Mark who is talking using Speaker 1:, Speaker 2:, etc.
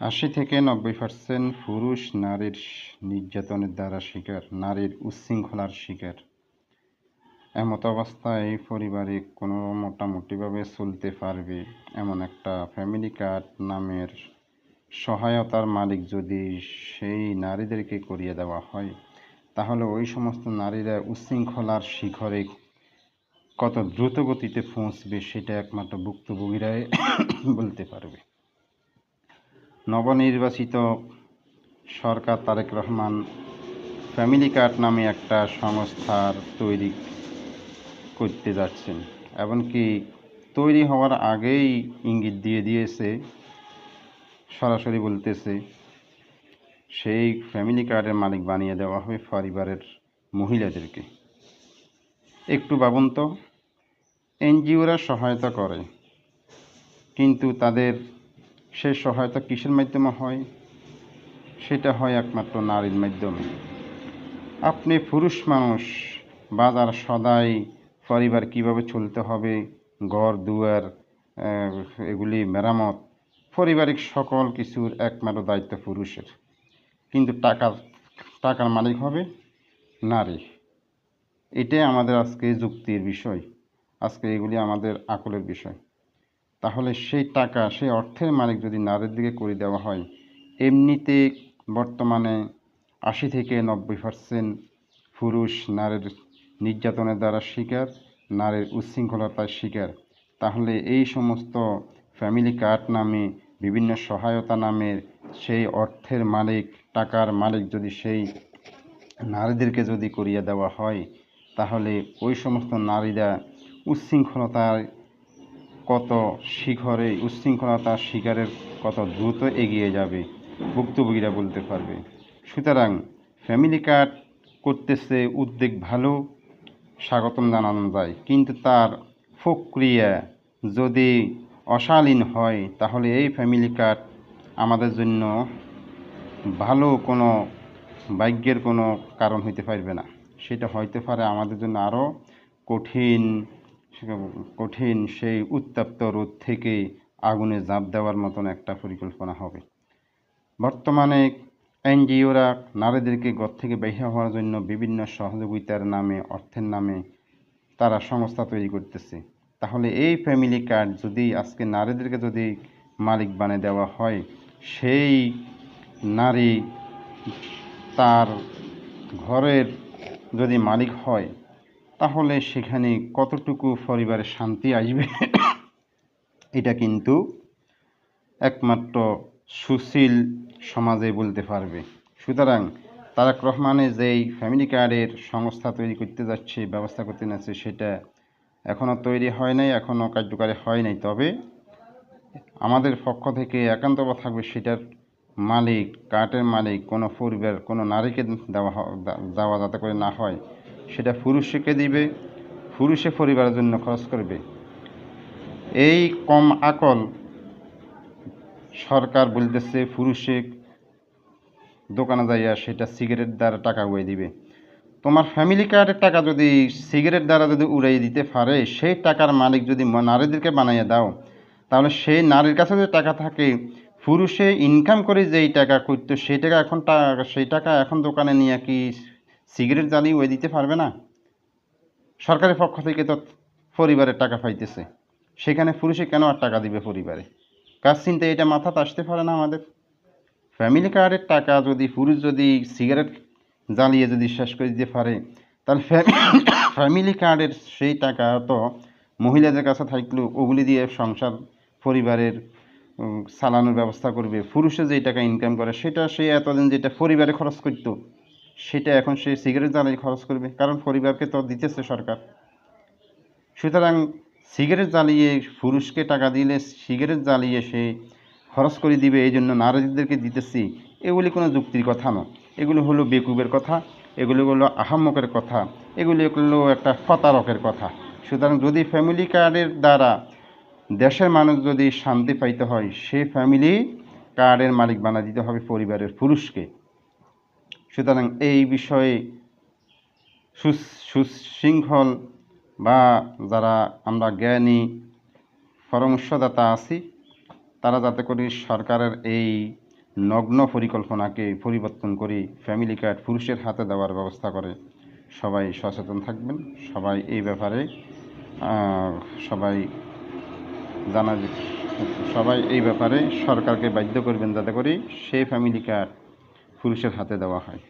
Speaker 1: 80-90% পুরুষ নারীর নির্যাতনের দ্বারা শিকার, নারীর উচ্ছৃঙ্খলার শিকার। এমত অবস্থায় পরিবারে কোনো মোটামুটিভাবে চলতে পারবে এমন একটা ফ্যামিলি কার্ড নামের সহায়তার মালিক যদি সেই নারীদেরকে করিয়ে দেওয়া হয়, তাহলে ওই সমস্ত নারীরা উচ্ছৃঙ্খলার শিখরে কত দ্রুত গতিতে পৌঁছবে সেটা একমাত্র ভুক্তভোগীরাই বলতে পারবে। নবনির্বাচিত সরকার তারেক রহমান ফ্যামিলি কার্ড নামে একটা সংস্থার তৈরি করতে যাচ্ছেন, এমনকি তৈরি হওয়ার আগেই ইঙ্গিত দিয়ে দিয়েছে, সরাসরি বলতেছে সেই ফ্যামিলি কার্ডের মালিক বানিয়ে দেওয়া হবে পরিবারের মহিলাদেরকে। একটু ভাবুন তো, এনজিওরা সহায়তা করে, কিন্তু তাদের সে সহায়তা কিসের মাধ্যমে হয়? সেটা হয় একমাত্র নারীর মাধ্যমে। আপনি পুরুষ মানুষ, বাজার সদাই, পরিবার কিভাবে চলতে হবে, ঘর দুয়ার এগুলি মেরামত, পারিবারিক সকল কিছুর একমাত্র দায়িত্ব পুরুষের, কিন্তু টাকার মালিক হবে নারী। এটাই আমাদের আজকে যুক্তির বিষয়, আজকে এগুলি আমাদের আকলের বিষয়। তাহলে সেই টাকা, সেই অর্থের মালিক যদি নারীর দিকে করে দেওয়া হয়, এমনিতে বর্তমানে 80-90% পুরুষ নারীর নির্যাতনের দ্বারা শিকার, নারীর উচ্ছৃঙ্খলতার শিকার। তাহলে এই সমস্ত ফ্যামিলি কার্ড নামে, বিভিন্ন সহায়তা নামের সেই অর্থের মালিক, টাকার মালিক যদি সেই নারীদেরকে যদি করিয়ে দেওয়া হয়, তাহলে ওই সমস্ত নারীরা উচ্ছৃঙ্খলতার কত শিখরে, উচ্ছৃঙ্খলতার শিকারের কত দ্রুত এগিয়ে যাবে ভুক্তভোগীরা বলতে পারবে। সুতরাং ফ্যামিলি কার্ড করতেছে, উদ্যোগ ভালো, স্বাগতম জানানো যায়, কিন্তু তার প্রক্রিয়া যদি অশালীন হয়, তাহলে এই ফ্যামিলি কার্ড আমাদের জন্য ভালো কোনো ভাগ্যের কোনো কারণ হইতে পারবে না। সেটা হইতে পারে আমাদের জন্য আরও কঠিন সেই উত্তপ্ত রোদ থেকে আগুনে ঝাঁপ দেওয়ার মতন একটা পরিকল্পনা হবে। বর্তমানে এনজিওরা নারীদেরকে ঘর থেকে বের হওয়ার জন্য বিভিন্ন সহযোগিতার নামে, অর্থের নামে তারা সংস্থা তৈরি করতেছে। তাহলে এই ফ্যামিলি কার্ড যদি আজকে নারীদেরকে যদি মালিক বানিয়ে দেওয়া হয়, সেই নারী তার ঘরের যদি মালিক হয়, তাহলে সেখানে কতটুকু পরিবারের শান্তি আসবে এটা কিন্তু একমাত্র সুশীল সমাজে বলতে পারবে। সুতরাং তারেক রহমানের যেই ফ্যামিলি কার্ডের সংস্থা তৈরি করতে যাচ্ছে, ব্যবস্থা করতে যাচ্ছে, সেটা এখনও তৈরি হয় নাই, এখনও কার্যকারী হয় নাই। তবে আমাদের পক্ষ থেকে একান্তভাবে থাকবে সেটার মালিক, কার্ডের মালিক কোনো পরিবার, কোনো নারীকে দেওয়া যাতে করে না হয়, সেটা পুরুষকে দিবে, পুরুষে পরিবারের জন্য খরচ করবে। এই কম আকল সরকার বলতেছে পুরুষে দোকানে যাইয়া সেটা সিগারেট দ্বারা টাকা উড়িয়ে দিবে। তোমার ফ্যামিলি কার্ডের টাকা যদি সিগারেট দ্বারা যদি উড়িয়ে দিতে পারে, সেই টাকার মালিক যদি নারীদেরকে বানাইয়া দাও, তাহলে সেই নারীর কাছে যে টাকা থাকে, পুরুষে ইনকাম করে যেই টাকা করতো, সেই টাকা এখন দোকানে নিয়ে কি সিগারেট জ্বালিয়ে উড়িয়ে দিতে পারবে না? সরকারের পক্ষ থেকে তো পরিবারের টাকা পাইতেছে, সেখানে পুরুষে কেন আর টাকা দিবে পরিবারে? কাজ চিন্তায় এটা মাথাতে আসতে পারে না আমাদের? ফ্যামিলি কার্ডের টাকা যদি পুরুষ যদি সিগারেট জ্বালিয়ে যদি শেষ করে দিতে পারে, তাহলে ফ্যামিলি কার্ডের সেই টাকা তো মহিলাদের কাছে থাকলেও ওগুলি দিয়ে সংসার পরিবারের চালানোর ব্যবস্থা করবে। পুরুষে যেই টাকা ইনকাম করে সেটা সে এতদিন যেটা পরিবারে খরচ করতো, সেটা এখন সে সিগারেট জ্বালিয়ে খরচ করবে, কারণ পরিবারকে তো দিতেছে সরকার। সুতরাং সিগারেট জ্বালিয়ে পুরুষকে টাকা দিলে সিগারেট জ্বালিয়ে সে খরচ করে দিবে, এই জন্য নারীদেরকে দিতেছি, এগুলি কোনো যুক্তির কথা নয়। এগুলো হলো বেকুবের কথা, এগুলো হলো আহাম্মকের কথা, এগুলি হলো একটা প্রতারকের কথা। সুতরাং যদি ফ্যামিলি কার্ডের দ্বারা দেশের মানুষ যদি শান্তি পাইতে হয়, সে ফ্যামিলি কার্ডের মালিক বানা দিতে হবে পরিবারের পুরুষকে। সুতরাং এই বিষয়ে সুশৃঙ্খল বা যারা আমরা জ্ঞানী পরামর্শদাতা আছি, তারা যাতে করে সরকারের এই নগ্ন পরিকল্পনাকে পরিবর্তন করে ফ্যামিলি কার্ড পুরুষের হাতে দেওয়ার ব্যবস্থা করে। সবাই সচেতন থাকবেন, সবাই এই ব্যাপারে সবাই জানা সবাই এই ব্যাপারে সরকারকে বাধ্য করবেন যাতে করে সেই ফ্যামিলি কার্ড পুরুষের হাতে দেওয়া হয়।